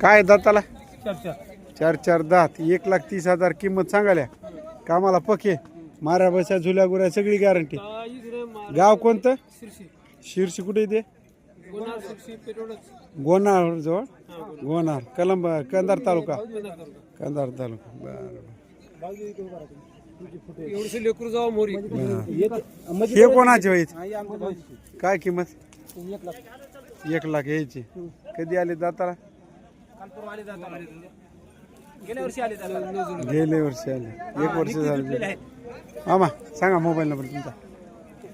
काय दाताला? चार 4 दात, 1,30,000 किंमत सांगाल्या. कामाला पके, मारा बसा झुल्या गुऱ्या सगळी गॅरंटी. गाव कोणतं? शिरशी कुठे येते? गोनार जवळ. गोनार कलंब कंधार तालुका. कंधार तालुका. बरं. हे कोणाचे होईल? काय किंमत? 1 लाख यायची. कधी आले दाताला? गेल्या वर्षी आले. 1 वर्ष झाले. मामा सांगा मोबाईल नंबर तुमचा.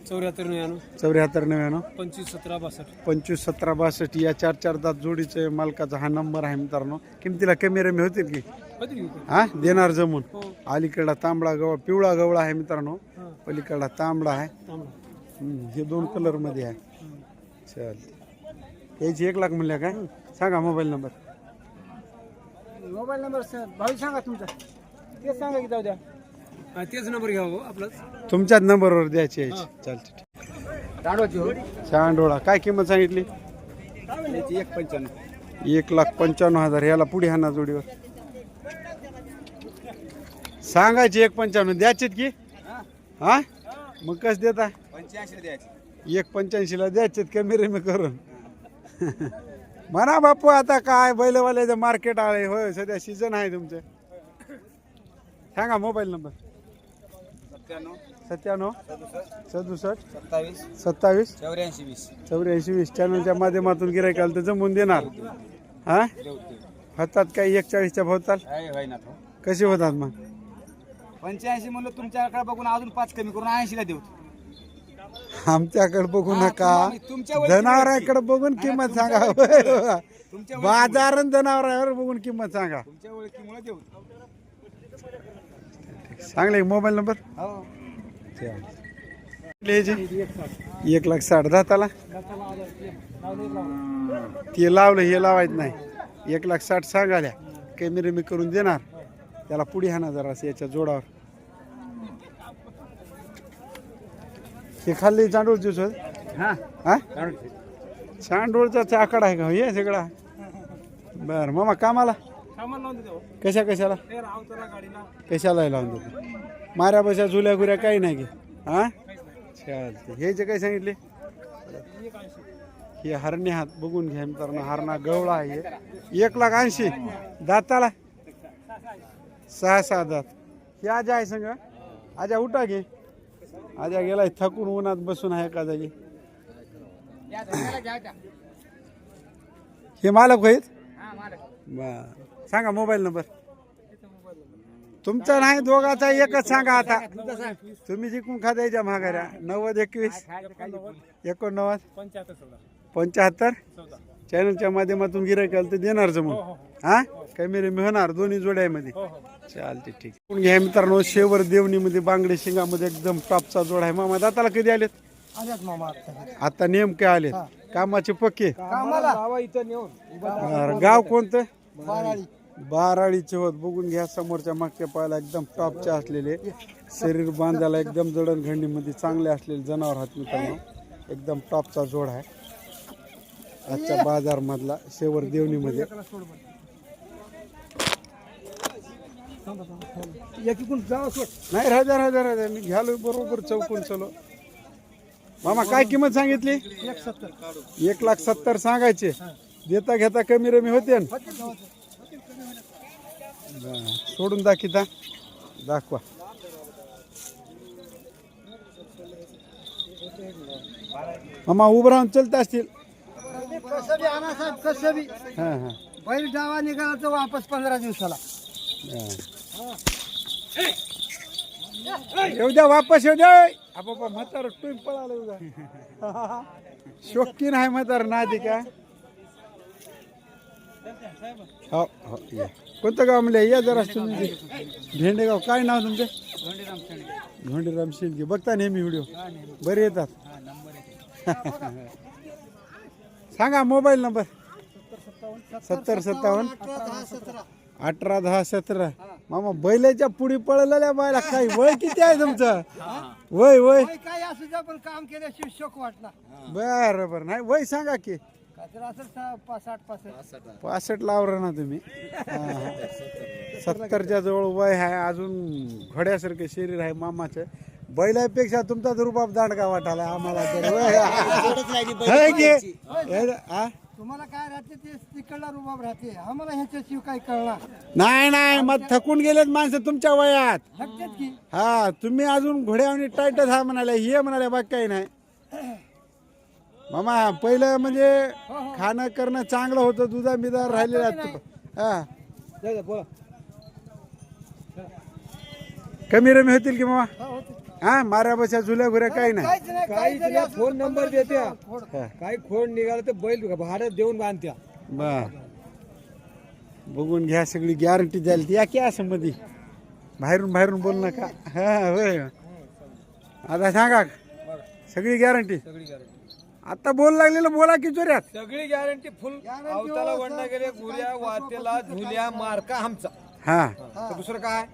7499 251762. या 4 दात जोडीचे मालकाचा हा नंबर आहे मित्रांनो. किमतीला कमी रमी होतील की? हा देणार जमून. अलीकडला तांबडा गवळ, पिवळा गवळ आहे मित्रांनो. पलीकडला तांबडा आहे. हे 2 कलर मध्ये आहे. चल याची 1 लाख म्हणल्या काय? सांगा मोबाईल नंबर. भाऊ सांगा तुमचा. तेच सांगा की जाऊ द्या. तेच नंबर घ्या आपला. तुमच्याच नंबरवर द्यायची यायची. चालते. चांडोळा काय किंमत सांगितली? 1,95,000. याला पुढे हाना जोडीवर सांगायची 1,95,000 द्यायचीत की? हा मग कस देता? 1,85,000 ला द्यायचेत कमी रेमी करून. म्हणा बापू आता काय बैलवाल्याचं मार्केट आहे होय. सध्या सीझन आहे तुमचं. सांगा मोबाईल नंबर. 97 67 27 84 20. चॅनलच्या माध्यमातून गिरायकाला तर जमून देणार. हा होतात काही 41च्या भोवताल कसे होतात मग? 85 म्हणलं तुमच्याकडे बघून अजून 5 कमी करून 80 ला देऊ. आमच्याकडे बघू नका, जनावरांकडे बघून किंमत सांगा. बाजार जनावरांवर बघून किंमत सांगा. सांगले मोबाईल नंबर. 1,60,000 दाताला. ते लावलं हे लावायचं नाही. 1,60,000 सांगाल्या कमी रमी करून देणार. त्याला पुढे हाना जरा याच्या जोडावर. हे खाल्ली चांडोळ ज्यूस. हा चांडोळचा चाकड आहे का हे सगळा? बर मामा कामाला कशाला लावून देतो? माऱ्या बशा झुल्या गुऱ्या काही नाही की? हा चालते. हे जे काही सांगितले हे हरणे हात बघून घ्या मित्रांनो. हरणा गवळा आहे. 1,80,000 दाताला. 6 दात. हे आजा आहे संग. आजा उठा घे. आजा गेलाय थकून उन्हात बसून आहे का जागी. हे मालक आहेत. बर सांगा मोबाईल नंबर. तुमचा नाही दोघाचा एकच सांगा. आता तुम्ही जिंकून खा द्यायच्या महागाऱ्या. 90 21 89 75. चॅनलच्या माध्यमातून गिरायकाला तर देणार जमून. हा कमी रमी होणार दोन्ही जोड्यामध्ये. चालते ठीक. घ्या मित्रांनो शेवर देवणीमध्ये बांगडे शिंगामध्ये एकदम टॉपचा जोड आहे. मामा दाताला कधी आलेत? आता नेमके आलेत. कामाचे पक्के. गाव कोणतं? बाराळीचे होत. बघून घ्या समोरच्या मागच्या पायाला एकदम टॉपचे असलेले. शरीर बांधायला एकदम जडणघडणीमध्ये चांगले असलेले जनावर हात मित्रांनो. एकदम टॉपचा जोड आहे आजच्या बाजार मधला शेवर देवणीमध्ये. नाही राजा मी घ्यालो बरोबर चौकून चलो. मामा काय किंमत सांगितली? 1,70,000 सांगायचे. देता घेता कमी रमी होते. सोडून दाखिता दाखवा. मामा उभं राहून चलत असतील. बैल डावा निघाला तर वापस 15 दिवसाला. येऊ द्या वापस येऊ द्या. बाबा म्हातार टून पळाला उद्या. शौकीन आहे म्हातार नादी का? हो हो या. कोणतं गाव म्हणले? या जरा तुम्ही. भेंडेगाव. काय नाव तुमचं? धोंडीराम शिंदे. बघता नेहमी व्हिडिओ बरे येतात. सांगा मोबाईल नंबर. 7057 18 10 17. मामा बैलाच्या पुढे पळलेल्या बायला काही वय किती आहे तुमचं? वय काय असू द्या पण काम केल्याशिवाय शोक वाटला. बरं नाही वय सांगा की. 65 लावरा ना तुम्ही. 70च्या जवळ वय आहे, अजून घोड्यासारखं शरीर आहे मामाचं. बैलापेक्षा तुमचा रुबाब दांडगा वाटाला आम्हाला तर. है की? हा? तुम्हाला काय राहते ते तिकडला रुबाब राहते, आम्हाला ह्याच्याशिवाय काय कळणार. नाही मग थकून गेलेत माणसं तुमच्या वयात. थकतेत की हा, तुम्ही अजून घोड्यावर टाईटच हा म्हणाले, हे म्हणाले, बाकी काही नाही. मामा पहिलं म्हणजे खाणं करणं चांगलं होतं, दुधा बिधा राहिलेला. हा, बोला. कमी रमी होतील की मामा? हा, माऱ्या बशा झुल्या घुऱ्या काही नाही. काहीच नाही, फोन नंबर देत्या. हा. काही खोड निघालं तर बैल भाडं देऊन बांधत्या. बर, बघून घ्या, सगळी गॅरंटी द्यायला ती. या की असं मध्ये बाहेरून बोल नका. हा होय, आता सांगा सगळी गॅरंटी. आता बोल लागलेलं बोला की चोऱ्यात. सगळी गॅरंटी फुल. अवताला वडला गेले, गुऱ्या वाटेला झुल्या मार्का आमचा. हा, तर दुसरं काय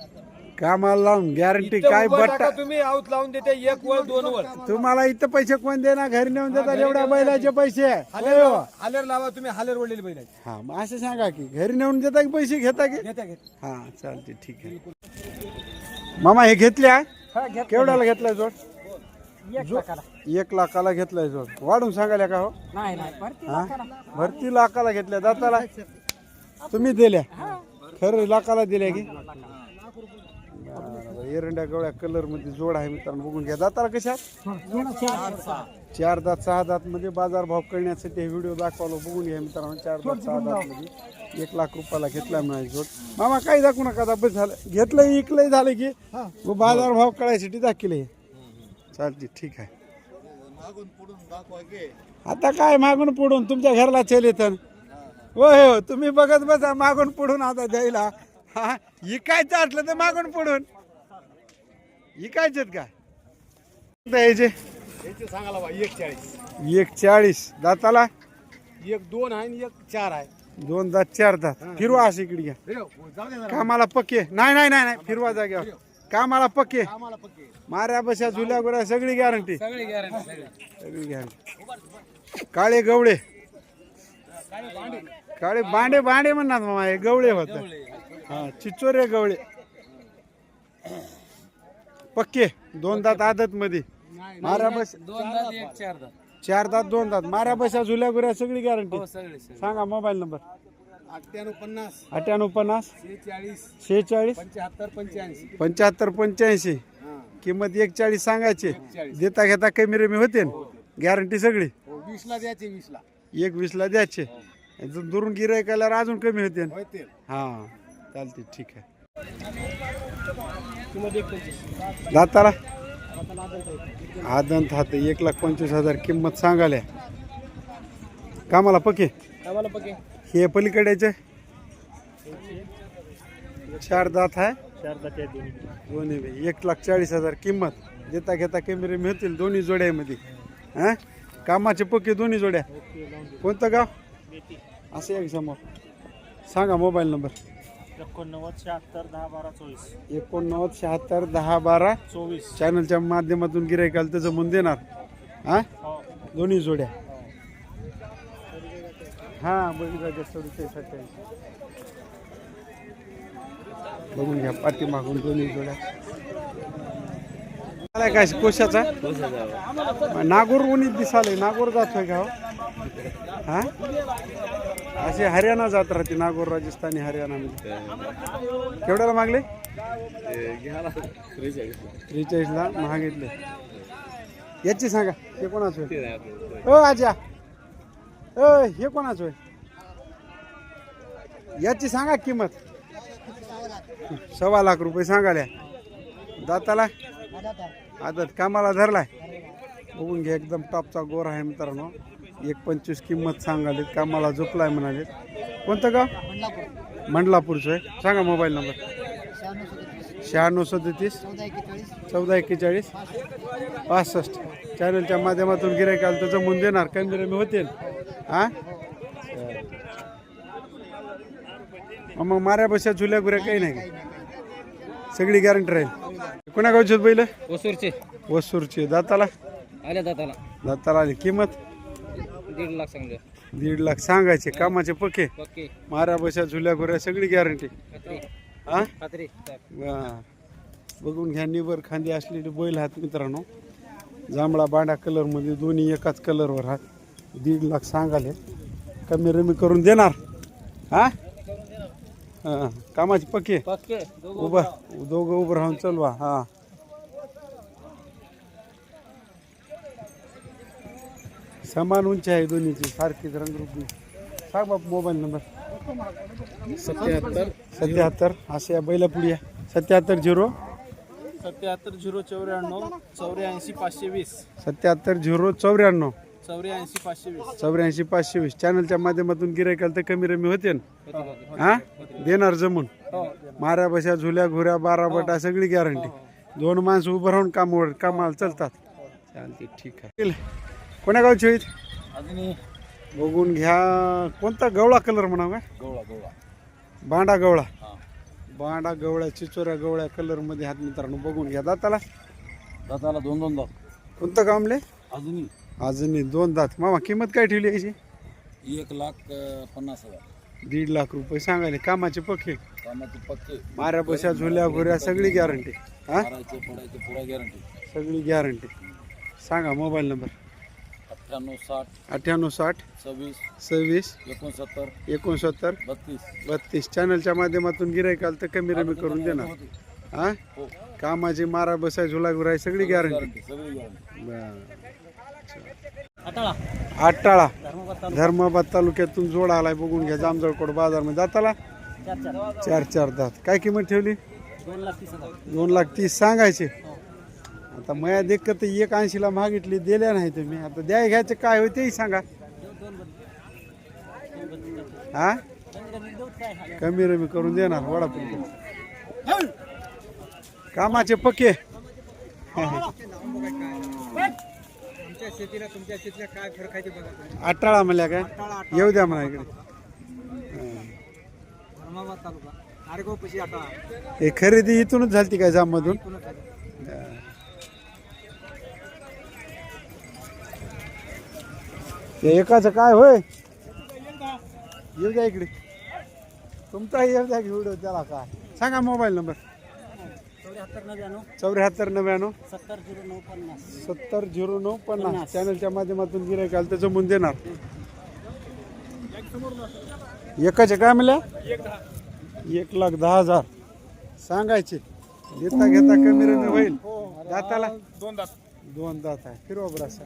कामाला लावून गॅरंटी इथं काय उभं बट्टा. टाका तुम्ही, आऊत लावून देते 1 वळ 2 वळ. तुम्हाला इथं पैसे कोण देणार? घरी नेऊन देतात एवढ्या बैलाचे पैसे. होय हो. हालेर लावा तुम्ही, हालेर वळलेले बैल आहेत. हा, मग असं सांगा की घरी नेऊन देता की पैसे घेता की? घेत्या. हा, चालते, ठीक आहे. मामा हे घेतल्या हा, घ्या. केवढ्याला घेतलाय जोड? 1 लाखाला. 1 लाखाला घेतलाय जोड. वाढून सांगायला का हो? नाही हा, भरती लाखाला घेतल्या. दाताला तुम्ही दिल्या? खरं लाखाला दिल्या की? एरंड्या गवळ्या कलर मध्ये जोड आहे मित्रांनो, बघून घ्या. दाताला कशा? 4 दात 6 दात मध्ये बाजार भाव कळण्यासाठी हे व्हिडिओ दाखवलो. बघून घ्या मित्रांनो, 4 दात 6 दात मध्ये 1 लाख रुपयाला घेतला म्हणायचं जोड. मामा काही दाखवू नका, बस झालं. घेतलं इकलंय झालं की बाजार भाव कळायसाठी दाखले. चालते, ठीक आहे. आता काय मागून पुढून तुमच्या घरला चल तर. होय हो, तुम्ही बघत बसा मागून पुढून. आता द्यायला हा, इकायचं असलं तर मागून पुढून इकायचे का द्यायचे? सांगाला 140. 140 दाताला. 1 2 आहे आणि 1 4 आहे. 2 दात 4 दात. फिरवा असं इकडे घ्या. जाऊ दे. कामाला पक्के. नाही फिरवा जाग्यावर. कामाला पक्के. आम्हाला पक्के. माऱ्या बशा झुल्या गुऱ्या सगळी गॅरंटी. सगळी गॅरंटी. सगळी गॅरंटी. काळे गवळे, काळे बांडे म्हणणार मामा. हे गवळे होत. हा, चिचोरे गवळे पक्के. 2 दात आदत मध्ये. माऱ्या बस 2 दात 1 4 दात. 4 दात 2 दात. माऱ्या बशा झुल्या गुऱ्या सगळी गॅरंटी. सांगा मोबाईल नंबर. 98 98 46 46 75 85. 75 85. किंमत 140 सांगायची. देता घेता कमी रमी होते. गॅरंटी सगळी. 20 ला द्यायचे. 20 ला. 120 ला द्यायचे. दुरून गिराईक आल्यावर अजून कमी होते. होते. हा, चालते, ठीक आहे. किंमत 125. दाताला आदंत हात 1,25,000 किंमत सांगाल्या. कामाला पके. आम्हाला पक्के. हे पलीकड्याचे 4 दात आहे. 4 दात आहे दोन्ही. दोन्ही 1,40,000 किंमत. देता घेता कमी रमी होतील दोन्ही जोड्यामध्ये. हा, कामाचे पक्के दोन्ही जोड्या. कोणतं गाव? असे एक समोर सांगा. Mobile number 89 76 10 12 24. 89 76 10 12 24. चॅनलच्या माध्यमातून गिरायकाला त्याचं म्हणून देणार. हा, दोन्ही जोड्या. हा, बघितलं 47 बघून घ्या. पाठीमागून दोन्ही जोड्या. आलाय काय कोशाचा? नागोर उन्हीत दिसाले. नागोर जातोय का? हा, अशी हरियाणा जात राहते. नागोर राजस्थानी हरियाणा मध्ये. केवढ्याला मागले? 43 ला महागितले. याची सांगा. हे कोणाच होय? ओ आजा, हे कोणाच होय? याची सांगा किंमत. 1.25 लाख रुपये सांगाल्या. दाताला आदत. कामाला धरलाय. बघून घ्या, एकदम टॉपचा गोर आहे मित्रांनो. 1.25 किंमत सांगाले. कामाला झोपलाय म्हणाले. कोणतं गाव? मंडलापूरचं आहे. सांगा मोबाईल नंबर. 96 37 14 41 65. चॅनलच्या माध्यमातून गिरायकाला त्याचं म्हणून देणार. कमी रमी होते. हा, मग माऱ्या बशा झुल्या गुऱ्या काही नाही. सगळी गॅरंटी राहील. कोणा गावचे बैल? ओसूरचे. वसूरचे. दाताला आल्या दाताला. दाताला आली. किंमत 1.5 लाख सांगले. 1.5 लाख सांगायचे. कामाचे पक्के, ओके मारा बशा झुल्या घोऱ्या सगळी गॅरंटी. हा खात्री वा. बघून घ्या, निबर खांदी असलेले बैल हात मित्रांनो. जांभळा बांडा कलर मध्ये दोन्ही एकाच कलरवर हात. 1.5 लाख सांगाले. कमी रमी करून देणार. हा हा कामाचे पक्के पक्के दोघं उभं राहून चलवा. हा समान उंची आहे दोन्हीची, सारखीच रंगरूपी. सांग बाप मोबाईल नंबर. 77 असे या बैला पुढे 77 0 77 094 84 520 77 0 94 84 520. 84 520. चॅनलच्या माध्यमातून गिरायकाला तर कमी रमी होते ना. हा देणार जमून. माऱ्या बशा झुल्या घुऱ्या 12 बटा सगळी गॅरंटी. 2 माणसं उभं राहून कामाला चालतात. चालते ठीक आहे. कोण्या गावची आहेत अजून बघून घ्या. कोणता गवळा कलर म्हणाव का? गोळा बांडा गवळा. बांडा गवळ्या चिचोऱ्या गवळ्या कलर मध्ये हात मित्रांनो. बघून घ्या. दाताला दाताला 2 दात. कोणतं कामले? अजून अजूनही 2 दात. मामा किंमत काय ठेवली याची? 1,50,000. 1.5 लाख रुपये सांगायले. कामाचे पक्के, कामाचे पक्के, माऱ्या बशा झुल्या घुऱ्या सगळी गॅरंटी. हा पडायचे पुरा गॅरंटी. सगळी गॅरंटी. सांगा मोबाईल नंबर. 98 98 60 26 26 69 69 32. 32. चॅनलच्या माध्यमातून गिरायकाला तर कमी रमी करून देणार. हा कामाची मारा बसाय झुला घुराय सगळी गॅरंटी. सगळी गॅरंटी. आटाळा धर्माबाद तालुक्यातून जोड आलाय. बघून घ्या. जामजळकोट बाजार मध्ये. दाताला 4 दात. काय किंमत ठेवली? 2,30,000 सांगायचे. आता मया देख तर 1,80 ला मागितली, दिल्या नाही तुम्ही. आता द्याय घ्यायचे काय होते तेही सांगा. हा कमी रमी करून देणार. वडापाव कामाचे पक्के. शेतीला तुमच्या शेतीला काय फरक आहे ते बघा. आटाळा म्हणल्या काय? येऊ द्या म्हणा इकडे. धर्माबाद तालुका आरेगाव पशी आटाळा. हे खरेदी इथूनच झालती काय जाम मधून? एकाच काय होय? येऊ द्या इकडे. तुमचा येऊ द्या व्हिडिओ. त्याला काय सांगा मोबाईल नंबर. 74 99 70 09 50. चॅनलच्या माध्यमातून गिरायकाला तर जमून देणार. एकाचे काय म्हणल्या? 1,10,000 सांगायचे. देता घेता कमी रमी होईल. दाताला 2 दात आहे. फिरवा बरं असं.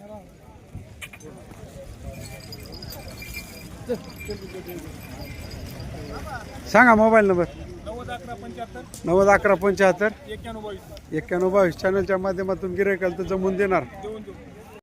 सांगा मोबाईल नंबर. 90 11 75 91 22. चॅनलच्या माध्यमातून गिरायकाला तर जमून देणार.